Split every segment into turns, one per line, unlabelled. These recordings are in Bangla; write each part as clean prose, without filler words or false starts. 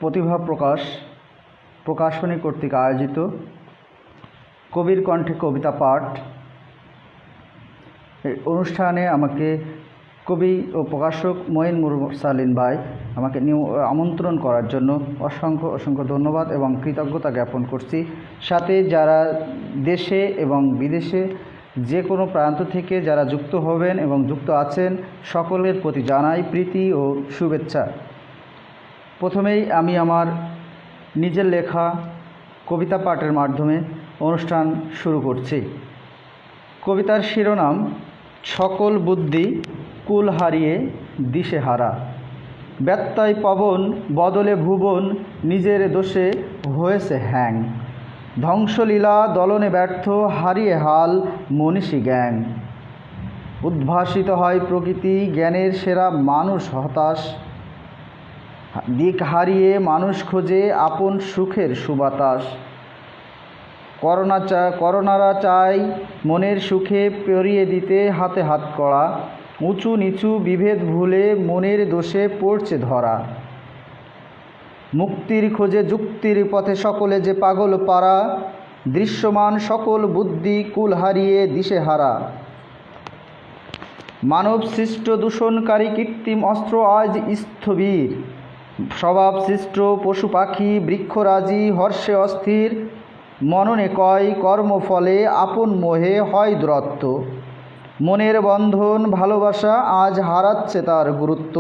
প্রতিভা প্রকাশনী কর্তৃক আয়োজিত কবির কণ্ঠে কবিতা পাঠ এই অনুষ্ঠানে আমাকে কবি ও প্রকাশক মঈন মুরসালিন ভাই আমাকে আমন্ত্রণ করার জন্য অসংখ্য ধন্যবাদ এবং কৃতজ্ঞতা জ্ঞাপন করছি। সাথে যারা দেশে এবং বিদেশে যে কোনো প্রান্ত থেকে যারা যুক্ত হবেন এবং যুক্ত আছেন সকলের প্রতি জানাই প্রীতি ও শুভেচ্ছা। প্রথমেই আমি আমার নিজের লেখা কবিতা পাঠের মাধ্যমে অনুষ্ঠান শুরু করছি। কবিতার শিরোনাম সকল বুদ্ধি কুল হারিয়ে দিশেহারা, ব্যত্যয় পবন বদলে ভুবন নিজের দোষে হয়েছে হ্যাং, ধ্বংসলীলা দলনে ব্যর্থ হারিয়ে হাল মনীষী জ্ঞান, উদ্ভাসিত হয় প্রকৃতি জ্ঞানের সেরা মানুষ হতাশ, দিক হারিয়ে মানুষ খোঁজে আপন সুখের সুবাতাস, করোনারা চায় মনের সুখে পেরিয়ে দিতে হাতে হাত করা, উঁচু নিচু বিভেদ ভুলে মনের দোষে পড়ছে ধরা, মুক্তির খোঁজে যুক্তির পথে সকলে যে পাগল পারা, দৃশ্যমান সকল বুদ্ধি কুল হারিয়ে দিশেহারা, মানব সৃষ্ট দূষণকারী কৃত্রিম অস্ত্র আজ স্থবির, স্বভাব সৃষ্ট পশু পাখি বৃক্ষরাজি হর্ষে অস্থির, মননে কয় কর্মফলে আপন মোহে হয় দূরত্ব, মনের বন্ধন ভালোবাসা আজ হারাচ্ছে তার গুরুত্ব,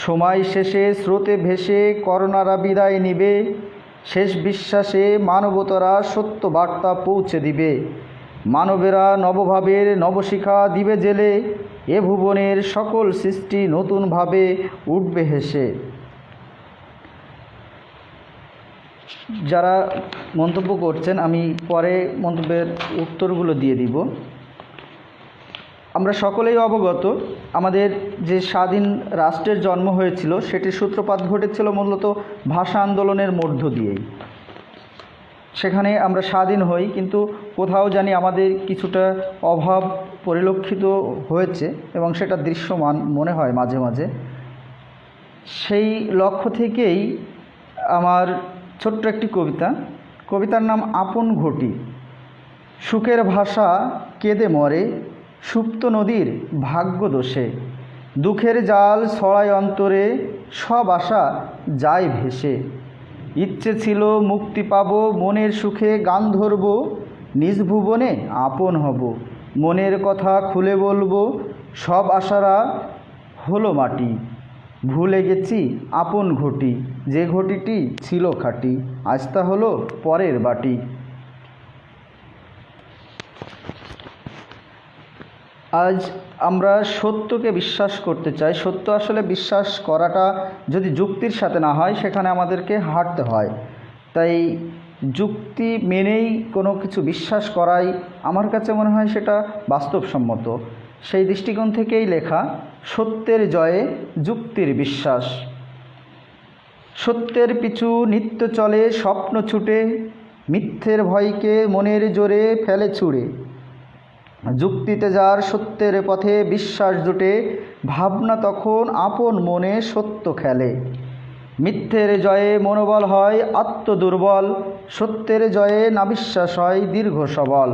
সময় শেষে স্রোতে ভেসে করোনারা বিদায় নিবে, শেষ বিশ্বাসে মানবতারা সত্য বার্তা পৌঁছে দিবে, মানবেরা নবভাবের নবশিখা দিবে জেলে, এ ভুবনের সকল সৃষ্টি নতুনভাবে উঠবে হেসে। যারা মন্তব্য করছেন আমি পরে মন্তব্যের উত্তরগুলো দিয়ে দিব। আমরা সকলেই অবগত আমাদের যে স্বাধীন রাষ্ট্রের জন্ম হয়েছিল সেটির সূত্রপাত ঘটেছিল মূলত ভাষা আন্দোলনের মধ্য দিয়েই। সেখানে আমরা স্বাধীন হই, কিন্তু কোথাও জানি আমাদের কিছুটা অভাব পরিলক্ষিত হয়েছে এবং সেটা দৃশ্যমান মনে হয় মাঝে মাঝে। সেই লক্ষ্য থেকেই আমার ছোট্ট একটি কবিতার নাম আপন ঘটি। সুখের ভাষা কেঁদে মরে সুপ্ত নদীর ভাগ্য দোষে, দুঃখের জাল ছড়ায় অন্তরে সব আশা যায় ভেসে, ইচ্ছে ছিল মুক্তি পাব মনের সুখে গান ধরব, নিজ ভুবনে আপন হব মনের কথা খুলে বলবো, সব আশারা হলো মাটি, ভুলে গেছি আপন ঘটি, যে ঘটিটি ছিল খাঁটি আজ তা হলো পরের বাটি। আজ আমরা সত্যকে বিশ্বাস করতে চাই। সত্য আসলে বিশ্বাস করাটা যদি যুক্তির সাথে না হয় সেখানে আমাদেরকে হাঁটতে হয়। তাই যুক্তি মেনেই কোনো কিছু বিশ্বাস করাই আমার কাছে মনে হয় সেটা বাস্তবসম্মত। সেই দৃষ্টিকোণ থেকেই লেখা সত্যের জয়ে যুক্তির বিশ্বাস। সত্যের পিছু নিত্য চলে স্বপ্ন ছুটে, মিথ্যের ভয়কে মনের জোরে ফেলে ছুঁড়ে, যুক্তিতে যার সত্যের পথে বিশ্বাস জুটে, ভাবনা তখন আপন মনে সত্য খেলে, মিথ্যের জয়ে মনোবল হয় আত্মদুর্বল, সত্যের জয়ে না বিশ্বাস হয় দীর্ঘ সবল,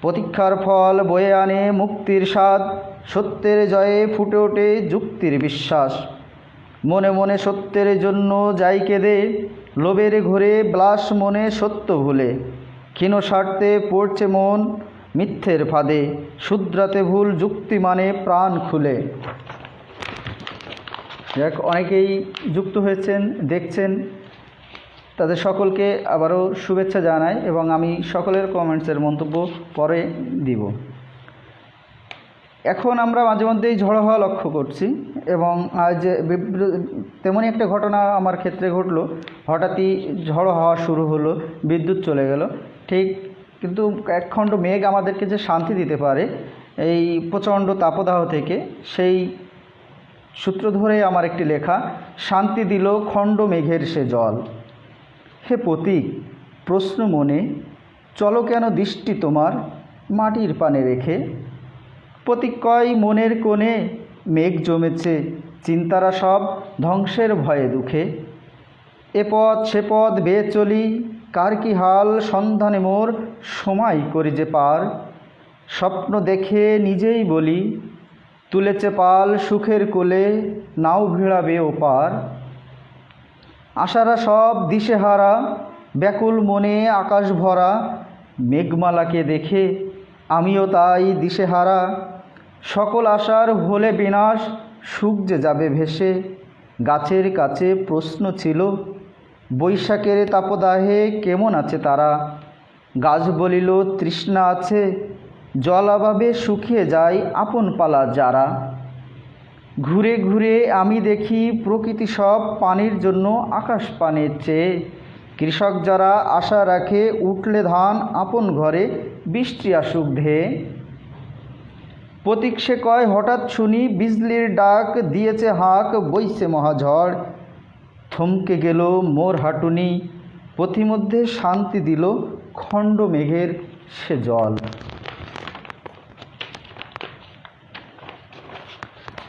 প্রতীক্ষার ফল বয়ে আনে মুক্তির স্বাদ, সত্যের জয়ে ফুটে ওঠে যুক্তির বিশ্বাস, মনে মনে সত্যের জন্য যাই কেঁদে, লোভের ঘোরে ব্লাস মনে সত্য ভুলে, ক্ষীণ স্বার্থে পড়ছে মন মিথ্যের ফাঁদে, শুধরাতে ভুল যুক্তি মানে প্রাণ খুলে। যাক, অনেকেই যুক্ত হয়েছেন দেখছেন, তাদের সকলকে আবারও শুভেচ্ছা জানাই এবং আমি সকলের কমেন্টসের মন্তব্য পরে দিব। এখন আমরা মাঝে মধ্যেই ঝড়ো হওয়া লক্ষ্য করছি এবং আজ তেমনই একটা ঘটনা আমার ক্ষেত্রে ঘটলো। হঠাৎই ঝড়ো হওয়া শুরু হলো, বিদ্যুৎ চলে গেল। ঠিক কিন্তু একখণ্ড মেঘ আমাদেরকে যে শান্তি দিতে পারে এই প্রচণ্ড তাপদাহ থেকে, সেই সূত্র ধরে আমার একটি লেখা শান্তি দিল খণ্ড মেঘের সে জল। হে প্রতীক প্রশ্ন মনে, চলো কেন দৃষ্টি তোমার মাটির পানে রেখে, প্রতীক কয় মনের কোণে মেঘ জমেছে চিন্তারা সব ধ্বংসের ভয়ে দুঃখে, এ পথ সে পথ বেয়ে চলি, কার কি হাল সন্ধানে মোর সময় করি যে পার। স্বপ্ন দেখে নিজেই বলি, তুলেছে পাল সুখের কোলে, নাও ভিড়াবে ওপার। আশারা সব দিশেহারা, ব্যাকুল মনে আকাশ ভরা, মেঘমালাকে দেখে আমিও তাই দিশেহারা। সকল আশার হলে বিনাশ, সুখ যে যাবে ভেসে। গাছের কাছে প্রশ্ন ছিল, বৈশাখের তাপদাহে কেমন আছে তারা। গাছ বলিল তৃষ্ণা আছে, জল অভাবে শুকিয়ে যায় আপন পালা যারা। ঘুরে ঘুরে আমি দেখি প্রকৃতি সব পানির জন্য আকাশ পানে চেয়ে। কৃষক যারা আশা রাখে উঠলে ধান আপন ঘরে, বৃষ্টি আসুক ধেয়ে। প্রতীক সে কয় হঠাৎ শুনি, বিজলির ডাক দিয়েছে হাঁক, বইছে মহাঝড়। থমকে গেল মোর হাঁটুনি, পথিমধ্যে শান্তি দিল খণ্ড মেঘের সে জল।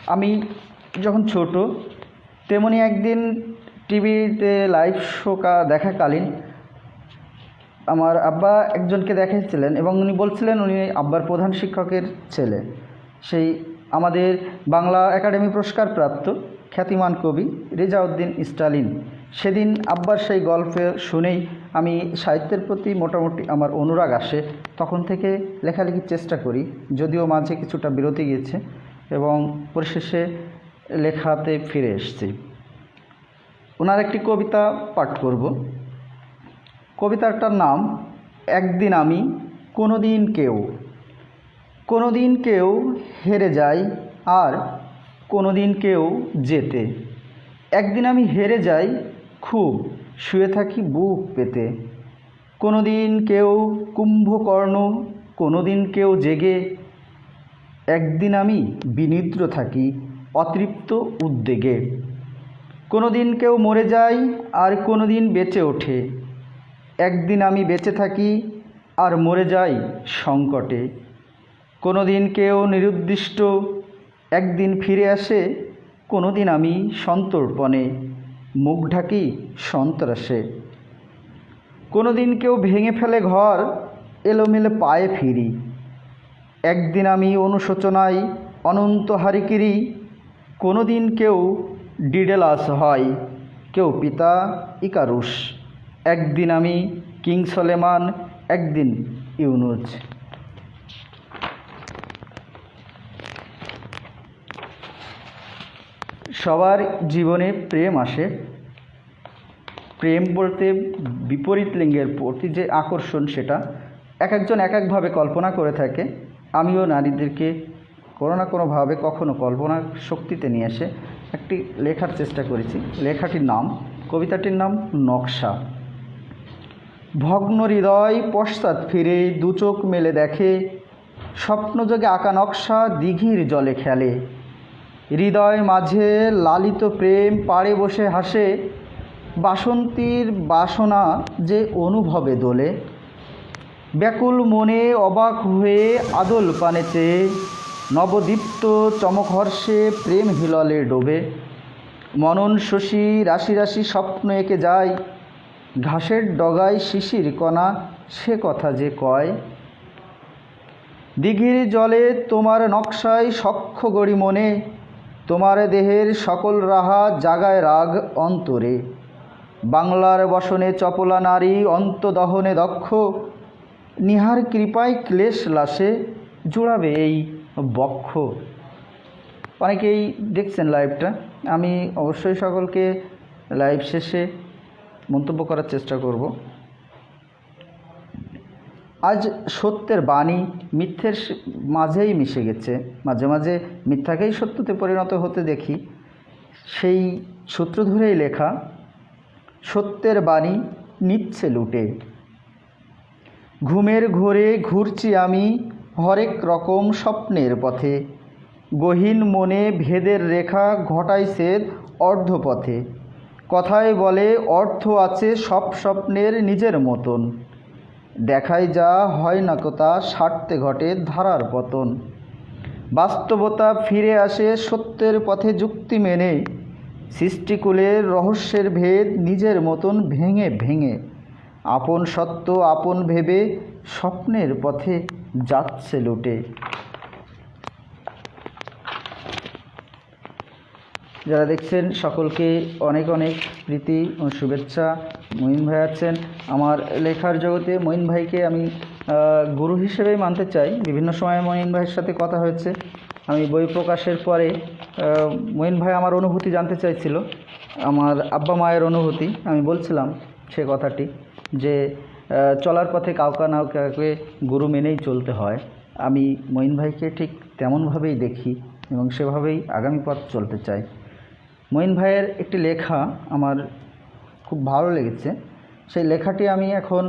আমি যখন ছোট, তেমনি একদিন টিভিতে লাইভ শো দেখাকালীন আমার আব্বা একজনকে দেখাচ্ছিলেন এবং উনি বলছিলেন উনি আব্বার প্রধান শিক্ষকের ছেলে, সেই আমাদের বাংলা একাডেমি পুরস্কার প্রাপ্ত খ্যাতিমান কবি রেজাউদ্দিন স্টালিন। সেদিন আব্বার সেই গল্প শুনেই আমি সাহিত্যের প্রতি মোটামুটি আমার অনুরাগ আসে। তখন থেকে লেখালেখির চেষ্টা করি, যদিও মাঝে কিছুটা বিরতি গিয়েছে এবং পরিশেষে লেখাতে ফিরে এসেছি। ওনার একটি কবিতা পাঠ করব। কবিতাটার নাম একদিন আমি কোনোদিন কেউ। কোনোদিন কেউ হেরে যায় আর কোনোদিন কেউ জেতে। একদিন আমি হেরে যাই খুব, শুয়ে থাকি বুক পেতে। কোনোদিন কেউ কুম্ভকর্ণ, কোনোদিন কেউ জেগে। একদিন আমি বিনিদ্র থাকি অতৃপ্ত উদ্বেগে। কোনোদিন কেউ মরে যায় আর কোনোদিন বেঁচে ওঠে। একদিন আমি বেঁচে থাকি আর মরে যাই সংকটে। কোনোদিন কেউ নিরুদ্দিষ্ট, একদিন ফিরে আসে। কোনোদিন আমি সন্তর্পণে, মুখ ঢাকি সন্ত্রাসে। কোনোদিন কেউ ভেঙে ফেলে ঘর, এলোমেলে পায়ে ফিরি। একদিন আমি অনুশোচনায় অনন্ত হারিকিরি। কোনোদিন কেউ ডিডেলাস হয়, কেউ পিতা ইকারুস। একদিন আমি কিং সলেমান, একদিন ইউনুস। সবার জীবনে প্রেম আসে। প্রেম বলতে বিপরীত লিঙ্গের প্রতি যে আকর্ষণ, সেটা এক একজন এক একভাবে কল্পনা করে থাকে। আমিও নারীদেরকে কোনো না কোনোভাবে কখনো কল্পনার শক্তিতে নিয়ে এসে একটি লেখার চেষ্টা করেছি। লেখাটির নাম, কবিতাটির নাম নকশা। ভগ্ন হৃদয় পশ্চাৎ ফিরে দু চোখ মেলে দেখে। স্বপ্নযোগে আঁকা নকশা দিঘির জলে খেলে। হৃদয় মাঝে লালিত প্রেম পাড়ে বসে হাসে। বাসন্তীর বাসনা যে অনুভবে দোলে। ব্যাকুল মনে অবাক হয়ে আদল পানে চেয়ে। নবদীপ্ত চমক হর্ষে প্রেম হিললে ডোবে। মনন শশী রাশি রাশি স্বপ্ন এঁকে যায়। ঘাসের ডগায় শিশির কণা সে কথা যে কয়। দিঘির জলে তোমার নকশায় সখ্য গড়ি মনে। তোমার দেহের সকল রাহা জাগায় রাগ অন্তরে। বাংলার বসনে চপলা নারী অন্তদহনে দক্ষ। নিহার কৃপায় ক্লেশ লাশে জোড়াবে এই বক্ষ। অনেকেই দেখছেন লাইভটা, আমি অবশ্যই সকলকে লাইভ শেষে মন্তব্য করার চেষ্টা করব। আজ সত্যের বাণী মিথ্যের মাঝেই মিশে গেছে। মাঝে মাঝে মিথ্যাকেই সত্যতে পরিণত হতে দেখি। সেই সূত্র ধরেই লেখা, সত্যের বাণী নিচ্ছে লুটে। ঘুমের ঘোরে ঘুরছি আমি হরেক রকম স্বপ্নের পথে। গহীন মনে ভেদের রেখা ঘটাইছে অর্ধপথে। কথায় বলে অর্থ আছে সব স্বপ্নের নিজের মতন। দেখায় যা হয় না কথা স্বার্থে ঘটে ধারার পতন। বাস্তবতা ফিরে আসে সত্যের পথে যুক্তি মেনে। সৃষ্টিকুলের রহস্যের ভেদ নিজের মতন ভেঙে ভেঙে আপন সত্য আপন ভেবে স্বপ্নের পথে যাচ্ছে লুটে। যারা দেখছেন সকলকে অনেক অনেক প্রীতি ও শুভেচ্ছা। মঈন ভাই আছেন আমার লেখার জগতে। মঈন ভাইকে আমি গুরু হিসেবেই মানতে চাই। বিভিন্ন সময় মঈন ভাইয়ের সাথে কথা হয়েছে। আমি বই প্রকাশের পরে মঈন ভাই আমার অনুভূতি জানতে চাইছিল, আমার আব্বা মায়ের অনুভূতি। আমি বলছিলাম সে কথাটি যে চলার পথে কাউকে না কাউকে গুরু মেনেই চলতে হয়। আমি মঈন ভাইকে ঠিক তেমনভাবেই দেখি এবং সেভাবেই আগামী পথ চলতে চাই। মঈন ভাইয়ের একটি লেখা আমার খুব ভালো লেগেছে, সেই লেখাটি আমি এখন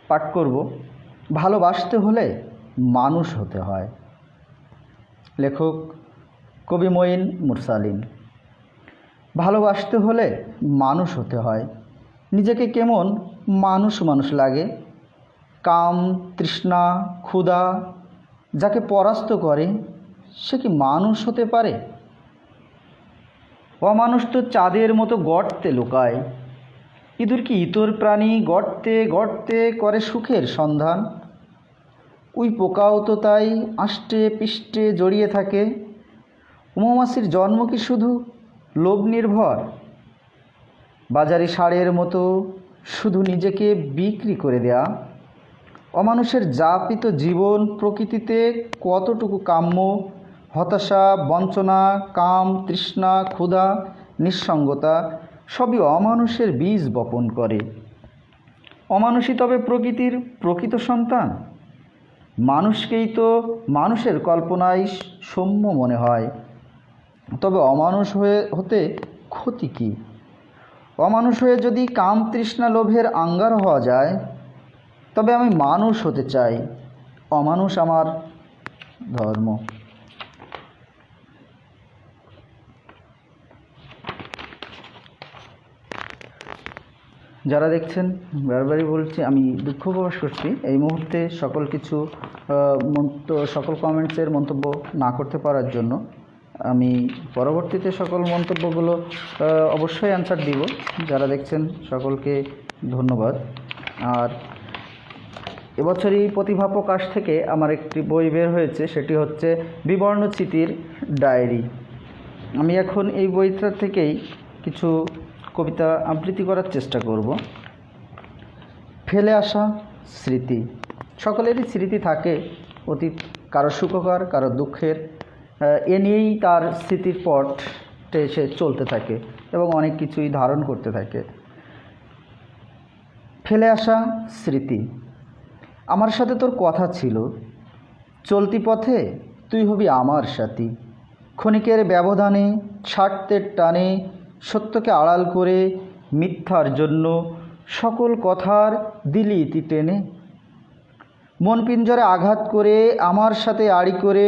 পাঠ করব। ভালোবাসতে হলে মানুষ হতে হয়। লেখক কবি মঈন মুরসালিন। ভালোবাসতে হলে মানুষ হতে হয়। নিজেকে কেমন মানুষ মানুষ লাগে। কাম তৃষ্ণা ক্ষুধা যাকে পরাস্ত করে সে কি মানুষ হতে পারে? অমানুষ তো চাঁদের মতো গর্তে লুকায়। ইঁদুর কি ইতর প্রাণী গর্তে গর্তে করে সুখের সন্ধান। উই পোকাও তো তাই আষ্টে পিষ্টে জড়িয়ে থাকে। মৌমাছির জন্ম কি শুধু লোভ নির্ভর? বাজারি ষাঁড়ের মতো শুধু নিজেকে বিক্রি করে দেয়া। অমানুষের যাপিত জীবন প্রকৃতিতে কতটুকু কাম্য? হতাশা বঞ্চনা কাম তৃষ্ণা ক্ষুধা নিঃসঙ্গতা সবই অমানুষের বীজ বপন করে। অমানুষই তবে প্রকৃতির প্রকৃত সন্তান। মানুষকেই তো মানুষের কল্পনায় সৌম্য মনে হয়। তবে অমানুষ হতে ক্ষতি কী? অমানুষ হয়ে যদি কাম তৃষ্ণা লোভের আঙ্গার হওয়া যায়, তবে আমি মানুষ হতে চাই। অমানুষ আমার ধর্ম। যারা দেখছেন বারবারই বলছি, আমি দুঃখ প্রকাশ করছি এই মুহূর্তে সকল কিছু সকল কমেন্টসের মন্তব্য না করতে পারার জন্য। আমি পরবর্তীতে সকল মন্তব্যগুলো অবশ্যই অ্যান্সার দিব। যারা দেখছেন সকলকে ধন্যবাদ। আর এবছরই প্রতিভা প্রকাশ থেকে আমার একটি বই বের হয়েছে, সেটি হচ্ছে বিবর্ণ স্মৃতির ডায়েরি। আমি এখন এই বইটা থেকেই কিছু কবিতা আবৃত্তি করার চেষ্টা করব। ফেলে আসা স্মৃতি। সকলেরই স্মৃতি থাকে অতীত, কারো সুখকর কারো দুঃখের। এ নিয়েই তার স্মৃতির পথে সে চলতে থাকে এবং অনেক কিছুই ধারণ করতে থাকে। ফেলে আসা স্মৃতি। আমার সাথে তোর কথা ছিল, চলতি পথে তুই হবি আমার সাথী। ক্ষণিকের ব্যবধানে স্বার্থের টানে সত্যকে আড়াল করে মিথ্যার জন্য সকল কথার দিলি ইতি টেনে। মন পিঞ্জরে আঘাত করে আমার সাথে আড়ি করে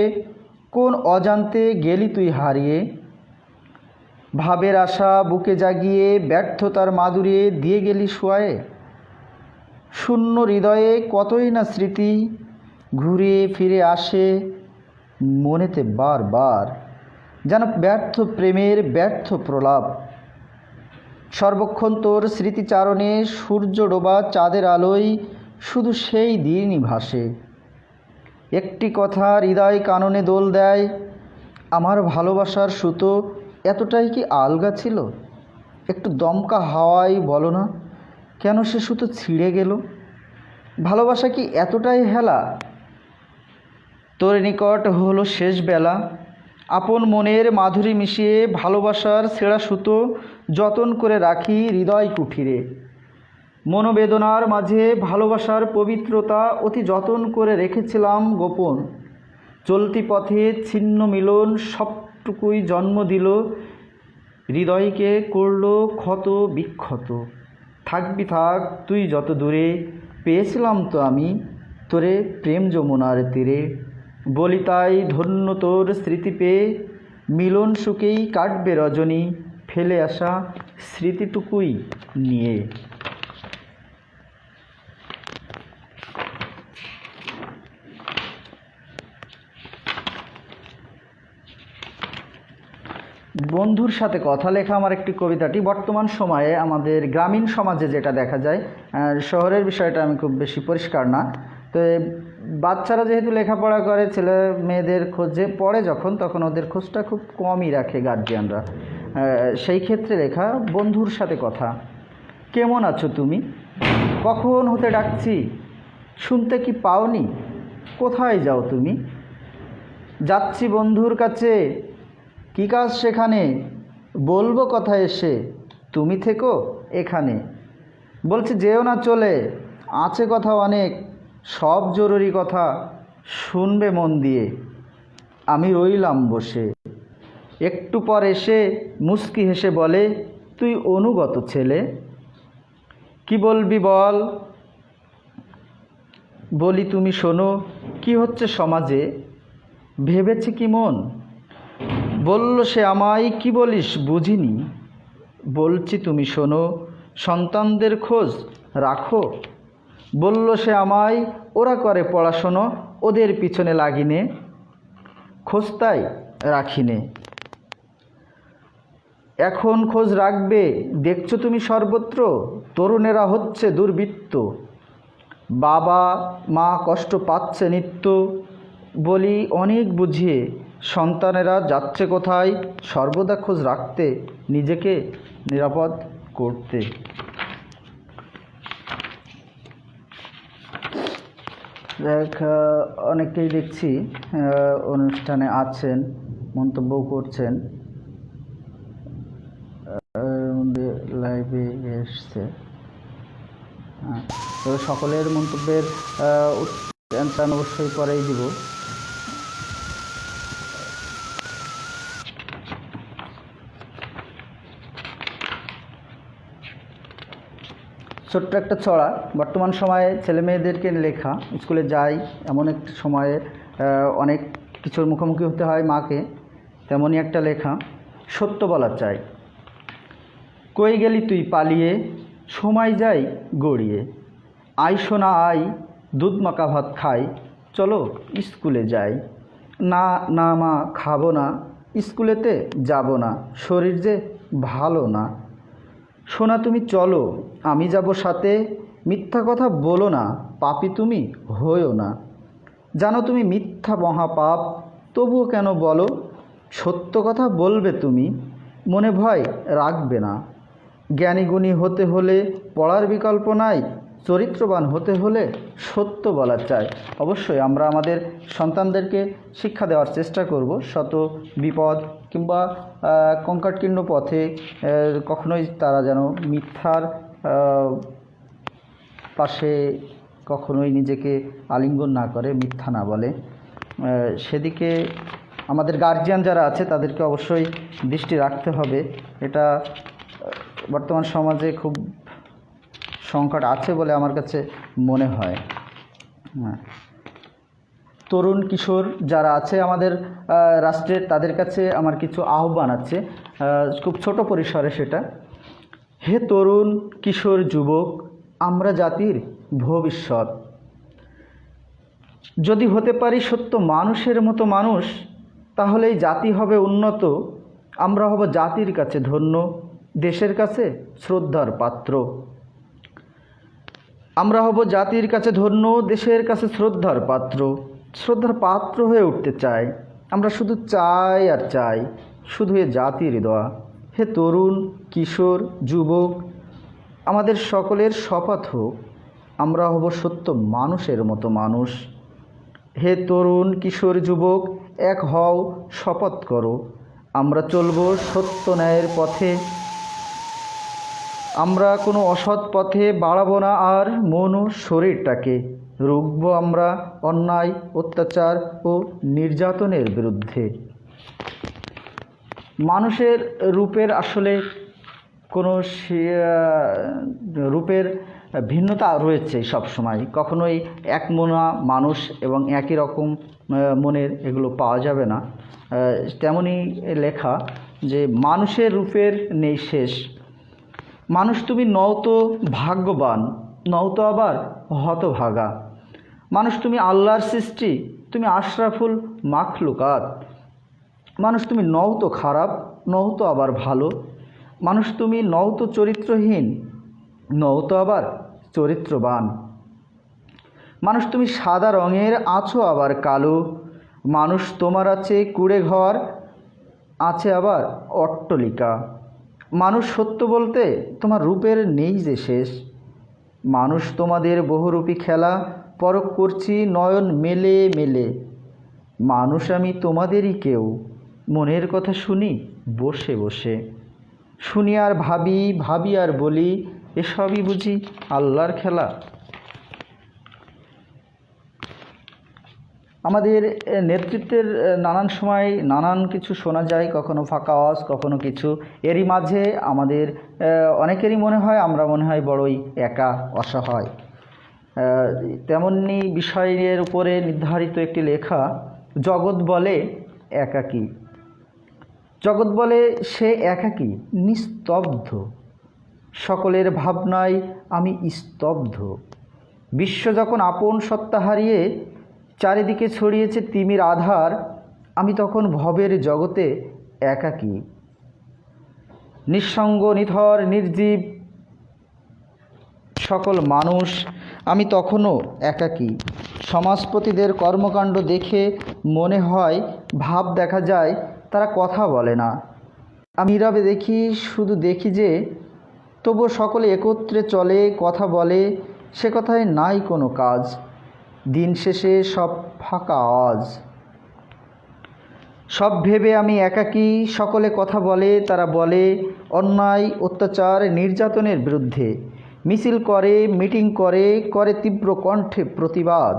কোন অজান্তে গেলি তুই হারিয়ে। ভাবের আশা বুকে জাগিয়ে ব্যর্থতার মাদুরে দিয়ে গেলি শোয়ে। শূন্য হৃদয়ে কতই না স্মৃতি ঘুরে ফিরে আসে মনেতে বারবার, যেন ব্যর্থ প্রেমের ব্যর্থ প্রলাপ। সর্বক্ষণ তোর স্মৃতিচারণে সূর্য ডোবা চাঁদের আলোয় শুধু সেই দিনই ভাসে। একটি কথা হৃদয় কাননে দোল দেয়, আমার ভালোবাসার সুতো এতটাই কি আলগা ছিল? একটু দমকা হাওয়ায় বলো না কেন সে সুতো ছিঁড়ে গেল? ভালোবাসা কি এতটাই হেলা? তোর নিকট হলো শেষ বেলা। আপন মনের মাধুরী মিশিয়ে ভালোবাসার ছেঁড়া সুতো যতন করে রাখি হৃদয় কুঠিরে। মনোবেদনার মাঝে ভালোবাসার পবিত্রতা অতি যতন করে রেখেছিলাম গোপন। চলতি পথে ছিন্ন মিলন সবটুকুই জন্ম দিল, হৃদয়কে করল ক্ষত বিক্ষত। থাকবি থাক তুই যত দূরে, পেয়েছিলাম তো আমি তোরে প্রেম যমুনার তীরে। বলি তাই ধন্য তোর স্মৃতি পেয়ে, মিলন সুখেই কাটবে রজনী, ফেলে আসা স্মৃতিটুকুই নিয়ে। বন্ধুর সাথে কথা লেখা আমার একটি কবিতাটি বর্তমান সময়ে আমাদের গ্রামীণ সমাজে যেটা দেখা যায়, শহরের বিষয়টা আমি খুব বেশি পরিষ্কার না। তো বাচ্চারা যেহেতু লেখাপড়া করে, ছেলে মেয়েদের খোঁজে পড়ে যখন, তখন ওদের খোঁজটা খুব কমই রাখে গার্জিয়ানরা। সেই ক্ষেত্রে লেখা বন্ধুর সাথে কথা। কেমন আছো তুমি? কখন হতে ডাকছি, শুনতে কি পাওনি? কোথায় যাও তুমি? যাচ্ছি বন্ধুর কাছে, কী কাজ সেখানে? বলবো কথা এসে, তুমি থেকো এখানে। বলছি যেও না চলে, আছে কথা অনেক, সব জরুরি কথা, শুনবে মন দিয়ে। আমি রইলাম বসে। একটু পর এসে মুচকি হেসে বলে, তুই অনুগত ছেলে, কি বলবি বল? বলি তুমি শোনো, কি হচ্ছে সমাজে, ভেবেছে কি মন? বলল সে আমায়, কি বলিস বুঝিনি। বলছি তুমি শোনো, সন্তানদের খোঁজ রাখো। বলল সে আমায়, ওরা করে পড়াশোনো, ওদের পিছনে লাগিনে, খোঁজ তাই রাখিনে। এখন খোঁজ রাখবে, দেখছো তুমি সর্বত্র, তরুণেরা হচ্ছে দুর্বৃত্ত, বাবা মা কষ্ট পাচ্ছে নিত্য। বলি অনেক বুঝিয়ে, সন্তানেরা যাচ্ছে কোথায়, সর্বদা খোঁজ রাখতে, নিজেকে নিরাপদ করতে। অনেকেই দেখছি অনুষ্ঠানে আছেন, মন্তব্য করছেন, লাইভে এসছে। তো সকলের মন্তব্যের অ্যান্সার অবশ্যই পরেই দিব। ছোট্ট একটা ছড়া, বর্তমান সময়ে ছেলে মেয়েদেরকে লেখা। স্কুলে যাই এমন একটি সময়ে অনেক কিছুর মুখোমুখি হতে হয় মাকে, তেমনই একটা লেখা। সত্য বলা চাই, কই গেলি তুই পালিয়ে, সময় যাই গড়িয়ে। আই সোনা আই, দুধ মাখা ভাত খাই, চলো স্কুলে যাই। না না মা খাবো না, স্কুলেতে যাব না, শরীর যে ভালো না। সোনা তুমি চলো, আমি যাব সাথে, মিথ্যা কথা বলো না, পাপী তুমি হইও না। জানো তুমি মিথ্যা মহাপাপ, তবুও কেন বলো? সত্য কথা বলবে তুমি, মনে ভয় রাখবে না। জ্ঞানীগুণী হতে হলে পড়ার বিকল্প নাই, চরিত্রবান হতে হলে সত্য বলা চাই। অবশ্যই আমরা আমাদের সন্তানদেরকে শিক্ষা দেওয়ার চেষ্টা করব, শত বিপদ কিংবা কঙ্কাটকীর্ণ পথে কখনোই তারা যেন মিথ্যার পাশে কখনোই নিজেকে আলিঙ্গন না করে, মিথ্যা না বলে। সেদিকে আমাদের গার্জিয়ান যারা আছে তাদেরকে অবশ্যই দৃষ্টি রাখতে হবে। এটা বর্তমান সমাজে খুব সংকট আছে বলে আমার কাছে মনে হয়। তরুণ কিশোর যারা আছে আমাদের রাষ্ট্রের, তাদের কাছে আমার কিছু আহ্বান আছে, খুব ছোট পরিসরে সেটা। হে তরুণ কিশোর যুবক, আমরা জাতির ভবিষ্যৎ। যদি হতে পারি সত্য মানুষের মতো মানুষ, তাহলেই জাতি হবে উন্নত। আমরা হব জাতির কাছে ধন্য, দেশের কাছে শ্রদ্ধার পাত্র। আমরা হব জাতির কাছে ধন্য, দেশের কাছে শ্রদ্ধার পাত্র। শ্রদ্ধার পাত্র হয়ে উঠতে চাই আমরা, শুধু চাই আর চাই, শুধু এ জাতির দোয়া। হে তরুণ কিশোর যুবক, আমাদের সকলের শপথ হোক, আমরা হব সত্য মানুষের মতো মানুষ। হে তরুণ কিশোর যুবক, এক হও, শপথ করো, আমরা চলব সত্য ন্যায়ের পথে। আমরা কোনো অসৎ পথে বাড়াবো না আর মন ও শরীরটাকে। রুখব আমরা অন্যায় অত্যাচার ও নির্যাতনের বিরুদ্ধে। মানুষের রূপের আসলে কোনো রূপের ভিন্নতা রয়েছে সব সময়, কখনোই এক মনা মানুষ এবং একই রকম মনের এগুলো পাওয়া যাবে না। তেমনই লেখা যে মানুষের রূপের নেই শেষ। মানুষ তুমি নও তো ভাগ্যবান, নও তো আবার হতভাগা। মানুষ তুমি আল্লাহর সৃষ্টি, তুমি আশরাফুল মাখলুকাত। মানুষ তুমি নও তো খারাপ, নও তো আবার ভালো। মানুষ তুমি নও তো চরিত্রহীন, নও তো আবার চরিত্রবান। মানুষ তুমি সাদা রঙের, আছো আবার কালো। মানুষ তোমার আছে কুঁড়ে ঘর, আছে আবার অট্টলিকা। মানুষ সত্য বলতে তোমার রূপের নেই যে শেষ। মানুষ তোমাদের বহুরূপী খেলা, পরখ করছি নয়ন মেলে মেলে। মানুষ আমি তোমাদেরই কেউ, মনের কথা শুনি বসে বসে। শুনি আর ভাবি, ভাবি আর বলি, এসবই বুঝি আল্লাহর খেলা। আমাদের নেতৃত্বের নানান সময় নানান কিছু শোনা যায়, কখনো ফাঁকা আওয়াজ, কখনো কিছু। এরই মাঝে আমাদের অনেকেরই মনে হয় আমরা মনে হয় বড়ই একা, অসহায়। তেমনি বিষয়ের উপরে নির্ধারিত একটি লেখা, জগৎ বলে একাকী। জগৎ বলে সে একাকী, নিস্তব্ধ। সকলের ভাবনায় আমি স্তব্ধ। বিশ্ব যখন আপন সত্তা হারিয়ে চারিদিকে ছড়িয়েছে তিমির আধার, আমি তখন ভবের জগতে একাকী। নিঃসঙ্গ, নিথর, নির্জীব সকল মানুষ, আমি তখনও একাকী। সমাজপতিদের কর্মকাণ্ড দেখে মনে হয়, ভাব দেখা যায়, তারা কথা বলে না। আমি নীরবে দেখি, শুধু দেখি যে তবুও সকলে একত্রে চলে, কথা বলে, সে কথায় নাই কোনো কাজ। দিন শেষে সব ফাঁকা আওয়াজ। সব ভেবে আমি একাকী। সকলে কথা বলে, তারা বলে অন্যায়, অত্যাচার, নির্যাতনের বিরুদ্ধে। মিছিল করে, মিটিং করে, করে তীব্র কণ্ঠে প্রতিবাদ।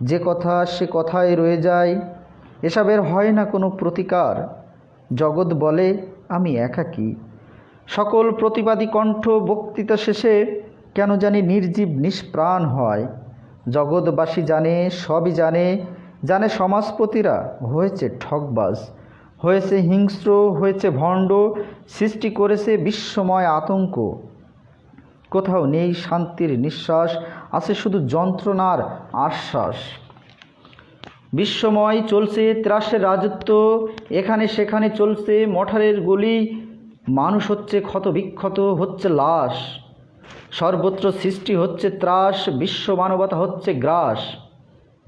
যে কথা সে কথায় রয়ে যায়, এসবের হয় না কোনো প্রতিকার। জগৎ বলে আমি একাকী। সকল প্রতিবাদী কণ্ঠ বক্তৃতা শেষে কেন জানি নির্জীব নিষ্প্রাণ হয়। জগৎবাসী জানে, সবই জানে, জানে সমাজপতিরা হয়েছে ঠকবাজ, হয়েছে হিংস্র, হয়েছে ভণ্ড, সৃষ্টি করেছে বিশ্বময় আতঙ্ক। কোথাও নেই শান্তির নিঃশ্বাস, আছে শুধু যন্ত্রণার আশ্বাস। বিশ্বময় চলছে ত্রাসের রাজত্ব, এখানে সেখানে চলছে মঠারের গুলি। মানুষ হচ্ছে ক্ষত বিক্ষত, হচ্ছে লাশ। সর্বত্র সৃষ্টি হচ্ছে ত্রাস, বিশ্ব মানবতা হচ্ছে গ্রাস।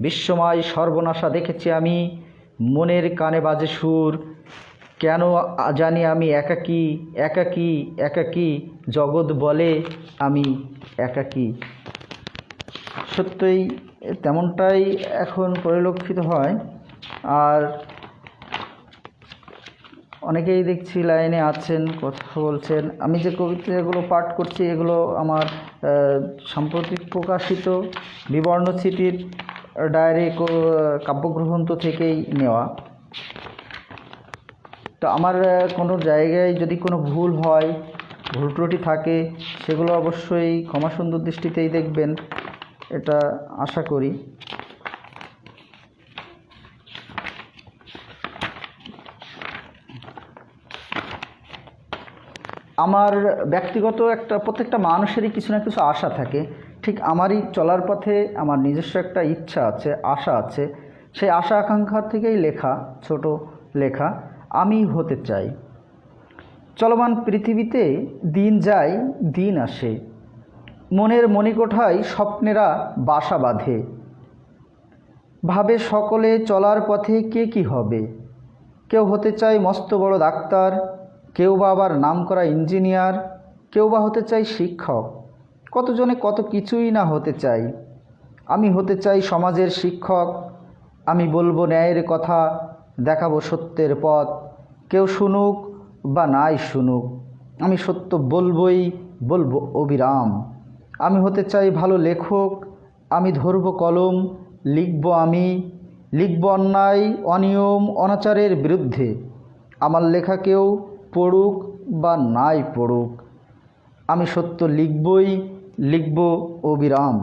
বিশ্বময় সর্বনাশা দেখেছি আমি, মনের কানে বাজে সুর। কেন জানি আমি একাকী, একাকী, একাকী। জগৎ বলে আমি একাকী। সত্যই তেমনটাই এখন পরিলক্ষিত হয়। আর অনেকেই দেখছি লাইনে আছেন, কথা বলছেন। আমি যে কবিতাগুলো পাঠ করছি এগুলো আমার সাম্প্রতিক প্রকাশিত বিবর্ণচিতির ডায়েরি কাব্যগ্রন্থ থেকেই নেওয়া। তো আমার কোনো জায়গায় যদি কোনো ভুল হয়, ভুল ত্রুটি থাকে, সেগুলো অবশ্যই ক্ষমা সুন্দর দৃষ্টিতেই দেখবেন, এটা আশা করি। আমার ব্যক্তিগত প্রত্যেকটা মানুষেরই কিছু না কিছু আশা থাকে। ঠিক আমারই চলার পথে আমার নিজস্ব একটা ইচ্ছা আছে, আশা আছে। সেই আশা আকাঙ্ক্ষার থেকেই লেখা, ছোট লেখা। আমি হতে চাই। চলমান পৃথিবীতে দিন যায়, দিন আসে। মনের মণিকোঠায় স্বপ্নেরা বাসা বাঁধে। ভাবে সকলে চলার পথে কে কি হবে। কেউ হতে চায় মস্ত বড় ডাক্তার, কেউ বা আবার নামকরা ইঞ্জিনিয়ার, কেউ বা হতে চাই শিক্ষক। কতজনে কত কিছুই না হতে চাই। আমি হতে চাই সমাজের শিক্ষক। আমি বলবো ন্যায়ের কথা, দেখাবো সত্যের পথ। কেউ শুনুক বা নাই শুনুক, আমি সত্য বলবই, বলবো অবিরাম। আমি হতে চাই ভালো লেখক। আমি ধরবো কলম, লিখবো আমি, লিখবো অন্যায়, অনিয়ম, অনাচারের বিরুদ্ধে। আমার লেখা কেউ পড়ুক বা নাই পড়ুক, আমি সত্য লিখবই, লিখব অবিরাম।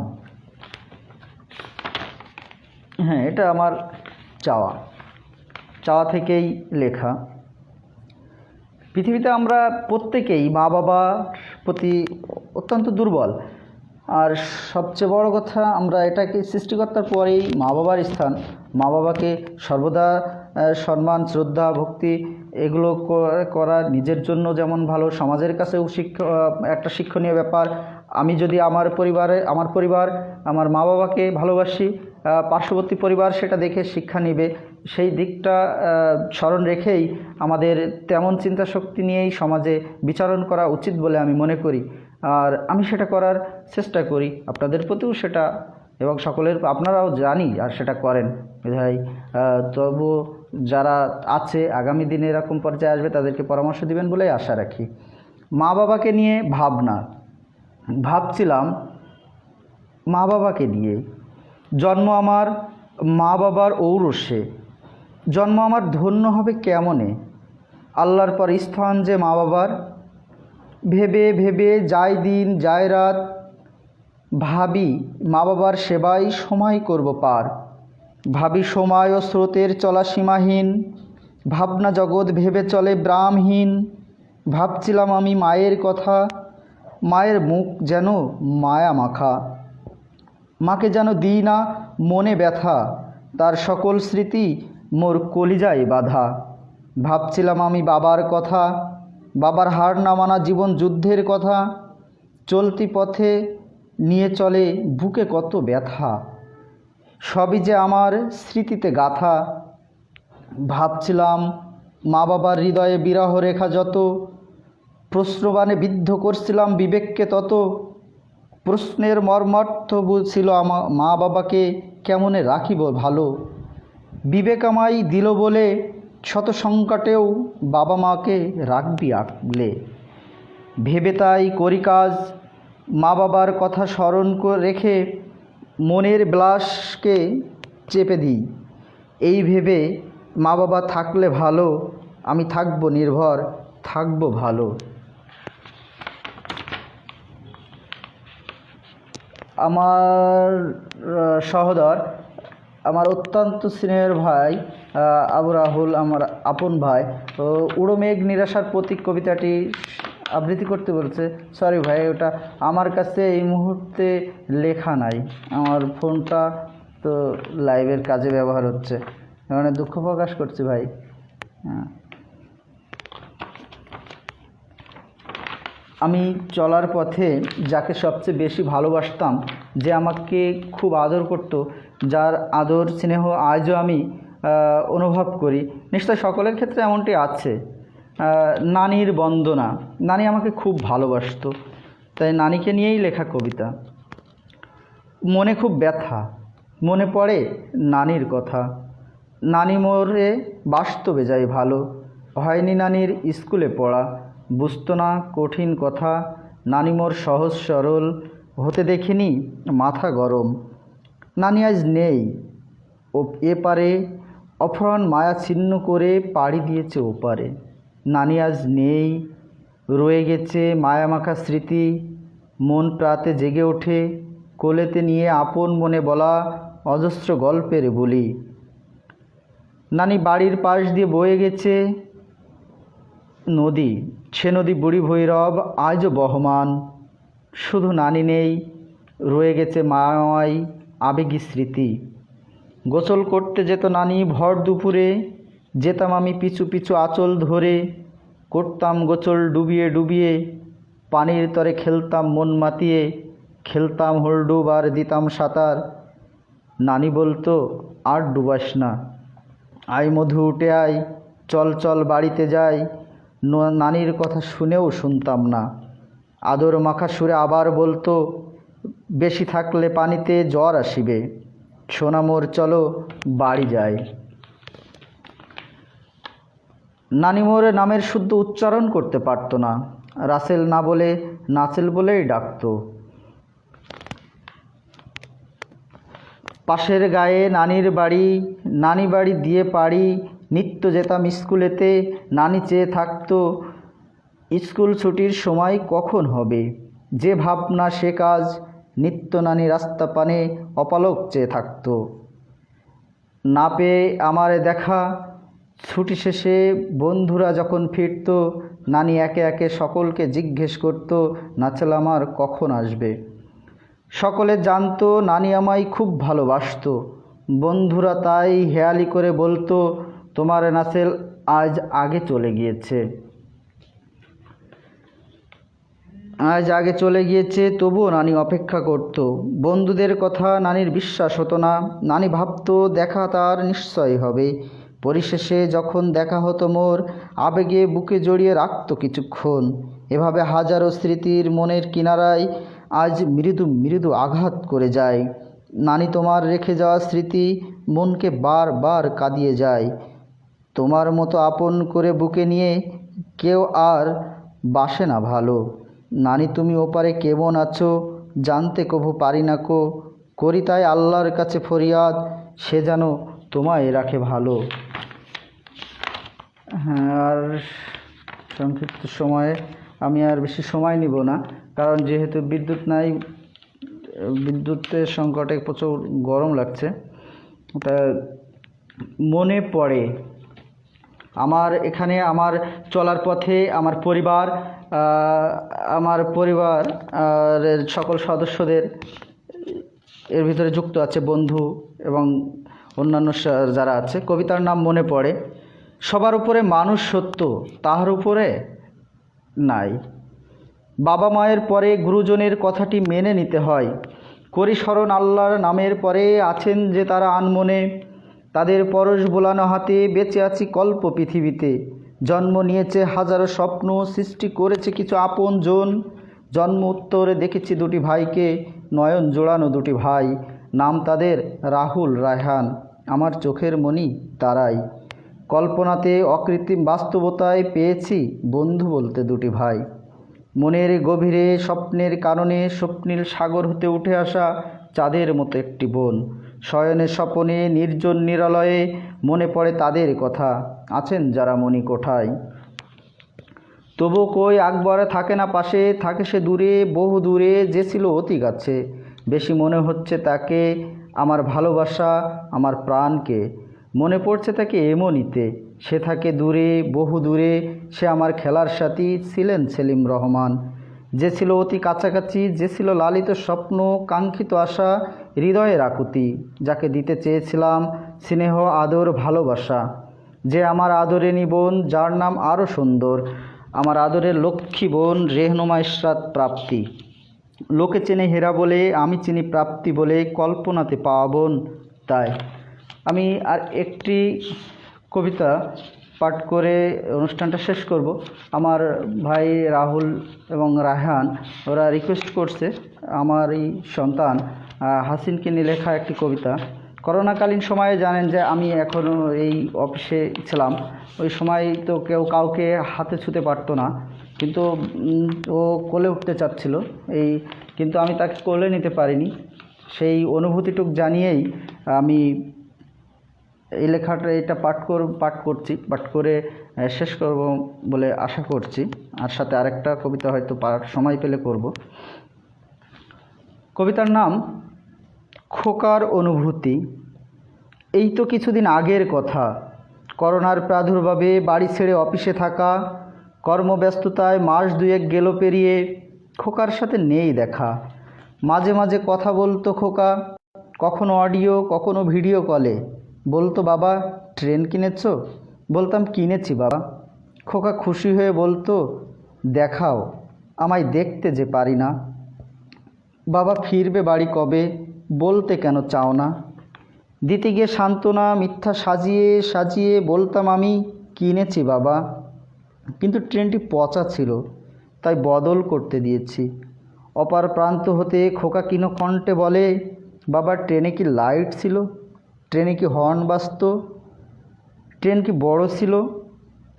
হ্যাঁ, এটা আমার চাওয়া থেকেই লেখা। পৃথিবীতে আমরা প্রত্যেকেই মা বাবার প্রতি অত্যন্ত দুর্বল। আর সবচেয়ে বড় কথা, আমরা এটাকে সৃষ্টিকর্তার পরেই মা বাবার স্থান। মা বাবাকে সর্বদা সম্মান, শ্রদ্ধা, ভক্তি এগুলো করা নিজের জন্য যেমন ভালো, সমাজের কাছেও একটা শিক্ষণীয় ব্যাপার। আমি যদি আমার পরিবার আমার মা বাবাকে ভালোবাসি, পার্শ্ববর্তী পরিবার সেটা দেখে শিক্ষা নেবে। সেই দিকটা স্মরণ রেখেই আমাদের তেমন চিন্তা শক্তি নিয়েই সমাজে বিচরণ করা উচিত বলে আমি মনে করি। আর আমি সেটা করার চেষ্টা করি, আপনাদের প্রতিও সেটা, এবং আপনারাও জানি আর সেটা করেন। ভাই তবু যারা আছে আগামী দিনে এরকম পর্যায়ে আসবে তাদেরকে পরামর্শ দিবেন বলেই আশা রাখি। মা বাবাকে নিয়ে ভাবছিলাম মা বাবাকে নিয়ে। জন্ম আমার মা বাবার ঔরসে, জন্ম আমার ধন্য হবে কেমনে, আল্লাহর পর স্থান যে মা বাবার। ভেবে ভেবে যায় দিন যায় রাত, ভাবি মা বাবার সেবায় সময় করব পার। ভাবি সময় ও স্রোতের চলা সীমাহীন, ভাবনা জগৎ ভেবে চলে ব্রামহীন। ভাবছিলাম আমি মায়ের কথা, মায়ের মুখ যেন মায়া মাখা। মাকে যেন দিই না মনে ব্যথা, তার সকল স্মৃতি মোর কলিজায় বাঁধা। ভাবছিলাম আমি বাবার কথা, বাবার হার না মানা জীবন যুদ্ধের কথা। চলতি পথে নিয়ে চলে বুকে কত ব্যথা, সবই যে আমার স্মৃতিতে গাথা। ভাবছিলাম মা বাবার হৃদয়ে বিরহ রেখা যত, প্রশ্নবাণে বিদ্ধ করছিলাম বিবেককে তত। প্রশ্নের মর্মার্থ ছিল মা বাবাকে কেমনে রাখিব ভালো। বিবেক আমায় দিল বলে শত সংকটেও বাবা মাকে রাখবি আগলে। ভেবে তাই করি কাজ, মা বাবার কথা স্মরণ রেখে মনের বিলাসকে চেপে দিই। এই ভেবে মা বাবা থাকলে ভালো, আমি থাকব নির্ভর, থাকব ভালো। আমার সহোদর, আমার অত্যন্ত স্নেহের ভাই আবু রাহুল, আমার আপন ভাই, তো উড়ো মেঘ নিরাশার প্রতীক কবিতাটি আবৃত্তি করতে বলছে। সরি ভাই, ওটা আমার কাছে এই মুহূর্তে লেখা নাই, আমার ফোনটা তো লাইভের কাজে ব্যবহার হচ্ছে, মানে দুঃখ প্রকাশ করছি ভাই। আমি চলার পথে যাকে সবচেয়ে বেশি ভালোবাসতাম, যে আমাকে খুব আদর করত, যার আদর স্নেহ আজও আমি অনুভব করি, নিশ্চয় সকলের ক্ষেত্রে এমনটি আছে, নানির বন্দনা। নানি আমাকে খুব ভালোবাসতো, তাই নানিকে নিয়েই লেখা কবিতা। মনে খুব ব্যথা, মনে পড়ে নানির কথা। নানি মোরে বাস্তবে যায় ভালো, হয়নি নানির স্কুলে পড়া। বুঝতো না কঠিন কথা, নানি মোর সহজ সরল, হতে দেখিনি মাথা গরম। নানি আজ নেই ও এপারে, অফুরান মায়া ছিন্ন করে পাড়ি দিয়েছে ওপারে। নানি আজ নেই, রয়ে গেছে মায়ামাখা স্মৃতি, মন প্রাতে জেগে ওঠে কোলেতে নিয়ে আপন মনে বলা অজস্র গল্পের বলি। নানি বাড়ির পাশ দিয়ে বয়ে গেছে নদী, সে নদী বুড়ি ভৈরব আজও বহমান। শুধু নানি নেই, রয়ে গেছে মায়াময় আবেগী স্মৃতি। গোসল করতে যেত নানি ভর দুপুরে, যেতাম আমি পিছু পিছু আঁচল ধরে। করতাম গোসল ডুবিয়ে ডুবিয়ে, পানির তরে খেলতাম মন মাতিয়ে। খেলতাম হুলডুব আর দিতাম সাঁতার। নানি বলতো আর ডুবাস না, আয় মধু উঠে আয়, চল চল বাড়িতে যাই। নানির কথা শুনেও শুনতাম না, আদর মাখা সুরে আবার বলতো, বেশি থাকলে পানিতে জ্বর আসিবে, সোনা মোর চলো বাড়ি যাই। নানি মোর নামের শুদ্ধ উচ্চারণ করতে পারতো না, রাসেল না বলে নাচেল বলেই ডাকতো। পাশের গায়ে নানির বাড়ি, নানি বাড়ি দিয়ে পাড়ি। নিত্য যেতাম স্কুলেতে, নানি চেয়ে থাকতো স্কুল ছুটির সময় কখন হবে। যে ভাবনা সে কাজ, নিত্য নানি রাস্তা পানে অপালক চেয়ে থাকতো। না পেয়ে আমারে দেখা, ছুটি শেষে বন্ধুরা যখন ফিরত, নানি একে একে সকলকে জিজ্ঞেস করত নাচেল আমার কখন আসবে। সকলে জানতো নানি আমায় খুব ভালোবাসতো। বন্ধুরা তাই হেয়ালি করে বলতো, তোমার নাচেল আজ আগে চলে গিয়েছে। আজ আগে চলে গিয়েছে, তবুও নানি অপেক্ষা করত। বন্ধুদের কথা নানির বিশ্বাস হতো না। নানি ভাবত দেখা তার নিশ্চয় হবে। পরিশেষে যখন দেখা হতো মোর, আবেগে বুকে জড়িয়ে রাখত কিছুক্ষণ। এভাবে হাজারো স্মৃতির মনের কিনারায় আজ মৃদু মৃদু আঘাত করে যায়। নানি তোমার রেখে যাওয়া স্মৃতি মনকে বারবার কাঁদিয়ে যায়। তোমার মতো আপন করে বুকে নিয়ে কেউ আর বাসে না ভালো। নানি তুমি ওপারে কেমন আছো জানতে কভু পারি না কো, করি তাই আল্লাহর কাছে ফরিয়াদ, সে যেন তোমায় রাখে ভালো। হ্যাঁ, আর সংক্ষিপ্ত সময়ে আমি আর বেশি সময় নিব না, কারণ যেহেতু বিদ্যুৎ নাই, বিদ্যুতের সংকটে প্রচুর গরম লাগছে। তা মনে পড়ে আমার এখানে আমার চলার পথে আমার পরিবারের সকল সদস্যদের এর ভিতরে যুক্ত আছে, বন্ধু এবং অন্যান্য যারা আছে। কবিতার নাম মনে পড়ে। সবার উপরে মানুষ সত্য, তাহার উপরে নাই। বাবা মায়ের পরে গুরুজনের কথাটি মেনে নিতে হয়। করি স্মরণ আল্লাহর নামের পরে আছেন যে তারা আনমনে, তাদের পরশ বোলানো হাতে বেঁচে আছি কল্প পৃথিবীতে। জন্ম নিয়েছে হাজারো স্বপ্ন, সৃষ্টি করেছে কিছু আপন জন। জন্ম উত্তরে দেখেছি দুটি ভাইকে, নয়ন জোড়ানো দুটি ভাই। নাম তাদের রাহুল রায়হান, আমার চোখের মণি তারাই। কল্পনাতে অকৃত্রিম বাস্তবতায় পেয়েছি বন্ধু বলতে দুটি ভাই। মনের গভীরে স্বপ্নের কারণে স্বপ্নীল সাগর হতে উঠে আসা চাঁদের মতো একটি বোন। শয়নে স্বপনে নির্জন নিরালয়ে মনে পড়ে তাদের কথা, আছেন যারা মণি কোঠায়। তবু কই আকবরে থাকে না পাশে, থাকে সে দূরে বহু দূরে, যে ছিল অতি কাছে। বেশি মনে হচ্ছে তাকে আমার ভালোবাসা, আমার প্রাণকে। মনে পড়ছে তাকে এমনিতে, সে থাকে দূরে বহু দূরে। সে আমার খেলার সাথী ছিলেন সেলিম রহমান, যে ছিল অতি কাছাকাছি, যে ছিল লালিত স্বপ্ন কাঙ্ক্ষিত আশা হৃদয়ের আকুতি, যাকে দিতে চেয়েছিলাম স্নেহ আদর ভালোবাসা। যে আমার আদরেণী বোন, যার নাম আরও সুন্দর, আমার আদরের লক্ষ্মী বোন রেহনুমা ইশরাত প্রাপ্তি। লোকে চেনে হেরা বলে, আমি চিনি প্রাপ্তি বলে, কল্পনাতে পাওয়া বোন তাই। আমি আর একটি কবিতা পাঠ করে অনুষ্ঠানটা শেষ করব। আমার ভাই রাহুল এবং রায়হান ওরা রিকোয়েস্ট করছে আমার এই সন্তান হাসিনকে নিয়ে লেখা একটি কবিতা। করোনাকালীন সময়ে জানেন যে আমি এখনও এই অফিসে ছিলাম, ওই সময় তো কেউ কাউকে হাতে ছুতে পারতো না, কিন্তু ও কোলে উঠতে চাচ্ছিল কিন্তু আমি তাকে কোলে নিতে পারিনি। সেই অনুভূতিটুক জানিয়েই আমি এই লেখাটা এটা পাঠ করে শেষ করব বলে আশা করছি। আর সাথে আরেকটা কবিতা হয়তো সময় পেলে করব। কবিতার নাম খোকার অনুভূতি। এই তো কিছুদিন আগের কথা, করোনার প্রাদুর্ভাবে বাড়ি ছেড়ে অফিসে থাকা, কর্মব্যস্ততায় মাস দুয়েক গেল পেরিয়ে, খোকার সাথে নেই দেখা। মাঝে মাঝে কথা বলতো খোকা, কখনো অডিও কখনো ভিডিও কলে। বলতো বাবা ট্রেন কিনেছো? বলতাম কিনেছি বাবা। খোকা খুশি হয়ে বলতো দেখাও আমায় দেখতে যে পারি না। বাবা ফিরবে বাড়ি কবে? বলতে কেন চাও না? দিতে গিয়ে সান্ত্বনা মিথ্যা সাজিয়ে সাজিয়ে বলতাম আমি কিনেছি বাবা, কিন্তু ট্রেনটি পচা ছিল তাই বদল করতে দিয়েছি। অপার প্রান্ত হতে খোকা কিনো কণ্ঠে বলে, বাবা ট্রেনে কি লাইট ছিল? ট্রেনে কি হর্ন বাজত? ট্রেন কি বড় ছিল?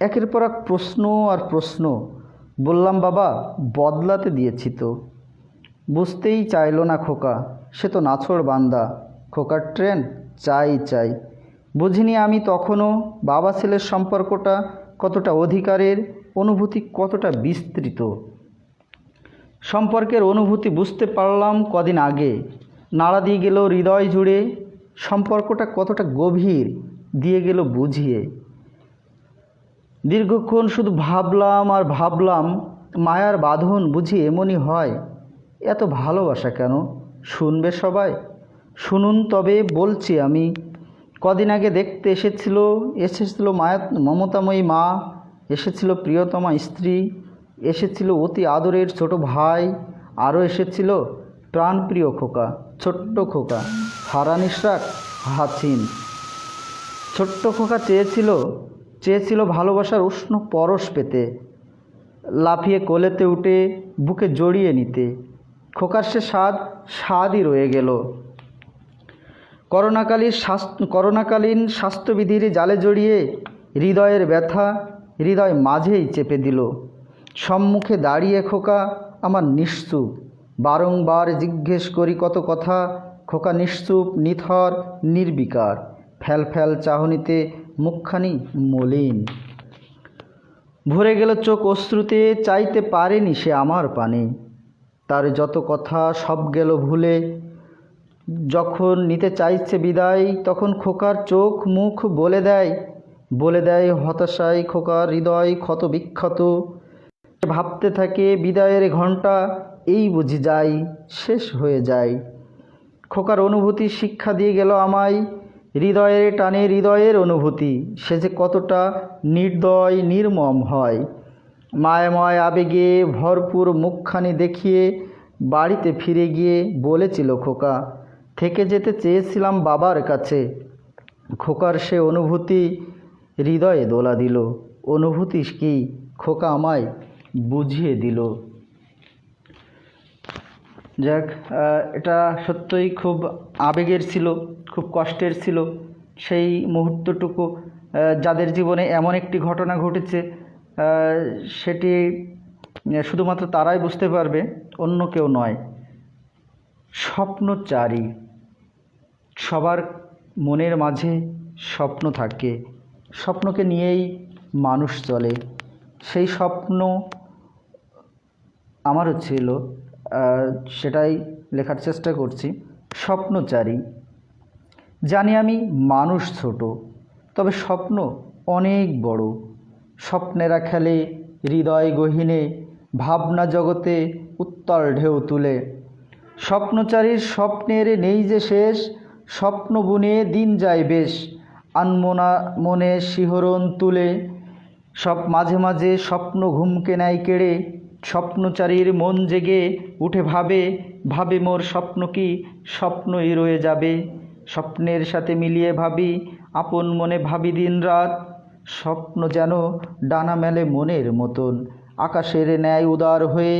একের পর এক প্রশ্ন আর প্রশ্ন। বললাম বাবা বদলাতে দিয়েছি তো। বুঝতেই চাইল না খোকা, সে তো নাছোড় বান্দা। খোকার ট্রেন চাই চাই। বুঝিনি আমি তখনও বাবা ছেলের সম্পর্কটা কতটা অধিকারের, অনুভূতি কতটা বিস্তৃত। সম্পর্কের অনুভূতি বুঝতে পারলাম কদিন আগে, নাড়া দিয়ে গেল হৃদয় জুড়ে। সম্পর্কটা কতটা গভীর দিয়ে গেল বুঝিয়ে। দীর্ঘক্ষণ শুধু ভাবলাম আর ভাবলাম, মায়ার বাঁধন বুঝি এমনই হয়। এত ভালোবাসা কেন? শুনবে সবাই? শুনুন তবে বলছি আমি। কদিন আগে দেখতে এসেছিল মমতাময়ী মা, এসেছিল প্রিয়তমা স্ত্রী, এসেছিল অতি আদরের ছোট ভাই, আরও এসেছিল প্রাণপ্রিয় খোকা, ছোট্ট খোকা ফারহান ইশরাক হাসিন। ছোট্ট খোকা চেয়েছিল ভালোবাসার উষ্ণ পরশ পেতে, লাফিয়ে কোলেতে উঠে বুকে জড়িয়ে নিতে। খোকার সে স্বাদই রয়ে গেল। করোনাকালীন স্বাস্থ্যবিধির জালে জড়িয়ে হৃদয়ের ব্যথা হৃদয় মাঝেই চেপে দিল। সম্মুখে দাঁড়িয়ে খোকা আমার নিশ্চুপ, বারংবার জিজ্ঞেস করি কত কথা। খোকা নিশ্চুপ, নিথর, নির্বিকার, ফ্যাল চাহনিতে মুখখানি মলিন। ভরে গেল চোখ অশ্রুতে, চাইতে পারেনি সে আমার পানে। তার যত কথা সব গেল ভুলে। যখন নিতে চাইছে বিদায়, তখন খোকার চোখ মুখ বলে দেয় হতাশায় খোকার হৃদয় ক্ষত বিক্ষত। ভাবতে থাকে বিদায়ের ঘণ্টা এই বুঝি যাই, শেষ হয়ে যায়। খোকার অনুভূতি শিক্ষা দিয়ে গেল আমায়, হৃদয়ের টানে হৃদয়ের অনুভূতি, সে যে কতটা নির্দয় নির্মম হয়। মায়াময় আবেগে ভরপুর মুখখানি দেখিয়ে বাড়িতে ফিরে গিয়ে বলেছিল খোকা, থেকে যেতে চেয়েছিলাম বাবার কাছে। খোকার সে অনুভূতি হৃদয়ে দোলা দিল। অনুভূতি কি খোকা আমায় বুঝিয়ে দিল। যাক, এটা সত্যই খুব আবেগের ছিল, খুব কষ্টের ছিল। সেই মুহূর্তটুকু যাদের জীবনে এমন একটি ঘটনা ঘটেছে, সেটি শুধুমাত্র তারাই বুঝতে পারবে, অন্য কেউ নয়। স্বপ্নচারী, সবার মনের মাঝে স্বপ্ন থাকে, স্বপ্নকে নিয়েই মানুষ চলে। সেই স্বপ্ন আমারও ছিল, সেটাই লেখার চেষ্টা করছি। স্বপ্নচারী। জানি আমি মানুষ ছোট, তবে স্বপ্ন অনেক বড়। স্বপ্নেরা খেলে হৃদয় গহীনে, ভাবনা জগতে উত্তাল ঢেউ তুলে। স্বপ্নচারীর স্বপ্নের নেই যে শেষ, স্বপ্ন বুনে দিন যায় বেশ, আনমনা মনে শিহরণ তুলে। মাঝে মাঝে স্বপ্ন ঘুমকে নেয় কেড়ে, স্বপ্নচারীর মন জেগে উঠে ভাবে মোর স্বপ্ন কি স্বপ্নই রয়ে যাবে। স্বপ্নের সাথে মিলিয়ে ভাবি, আপন মনে ভাবি দিন রাত। স্বপ্ন যেন ডানা মেলে মনের মতন, আকাশের ন্যায় উদার হয়ে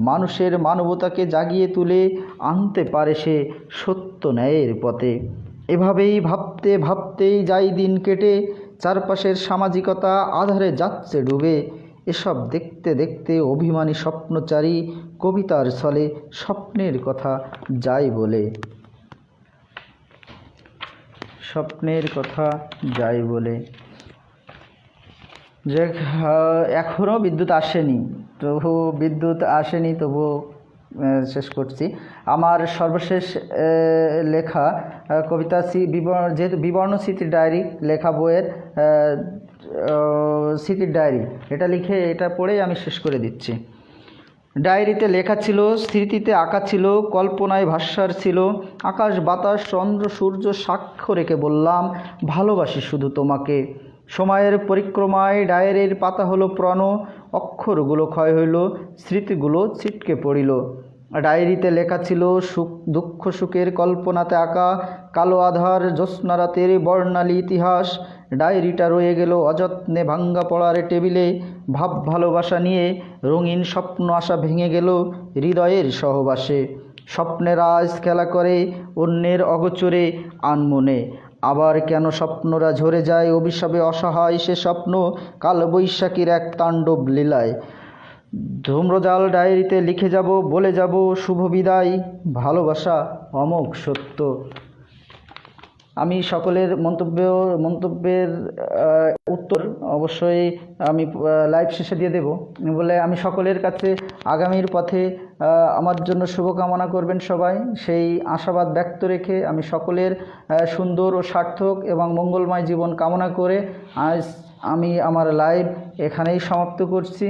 মানুষের মানবতাকে জাগিয়ে তুলে আনতে পারে সে সত্য ন্যায়ের পথে। এভাবেই ভাবতেই যাই দিন কেটে, চারপাশের সামাজিকতা আধারে যাচ্ছে ডুবে। এসব দেখতে দেখতে অভিমানী স্বপ্নচারী কবিতার ছলে স্বপ্নের কথা যায় বলে। স্বপ্নের কথা যায় বলে। যে এখনও বিদ্যুৎ আসেনি, তবুও শেষ করছি। আমার সর্বশেষ লেখা কবিতা যেহেতু বিবর্ণ স্মৃতির ডায়েরি লেখা বইয়ের স্মৃতির ডায়েরি, এটা পড়েই আমি শেষ করে দিচ্ছি। ডায়েরিতে লেখা ছিল, স্মৃতিতে আঁকা ছিল, কল্পনায় ভাস্যার ছিল। আকাশ বাতাস চন্দ্র সূর্য সাক্ষ্য রেখে বললাম, ভালোবাসি শুধু তোমাকে। সময়ের পরিক্রমায় ডায়েরির পাতা হলো প্রণ, অক্ষরগুলো ক্ষয় হইল, স্মৃতিগুলো ছিটকে পড়িল। ডায়েরিতে লেখা ছিল দুঃখ সুখের কল্পনাতে আঁকা, কালো আধার জ্যোৎস্না রাতের বর্ণালী ইতিহাস। ডায়েরিটা রয়ে গেল অযত্নে ভাঙ্গা পড়ার টেবিলে। ভালোবাসা নিয়ে রঙিন স্বপ্ন আশা ভেঙে গেল হৃদয়ের সহবাসে। স্বপ্নের আজ খেলা করে অন্যের অগোচরে আনমনে। আবার কেন স্বপ্নরা ঝরে যায় অভিশাপে অসহায় সে স্বপ্ন, কালবৈশাখীর এক তাণ্ডব লীলায়। ধূম্রজাল ডায়েরিতে লিখে যাব, বলে যাব শুভ বিদায়, ভালোবাসা অমোঘ সত্য। আমি সকলের মন্তব্যের উত্তর অবশ্যই আমি লাইভ শেষে দিয়ে দেব বলে আমি সকলের কাছে আগামীর পথে আমার জন্য শুভকামনা করবেন সবাই, সেই আশাবাদ ব্যক্ত রেখে আমি সকলের সুন্দর ও সার্থক এবং মঙ্গলময় জীবন কামনা করে আজ আমি আমার লাইভ এখানেই সমাপ্ত করছি।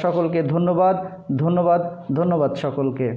সকলকে ধন্যবাদ সকলকে।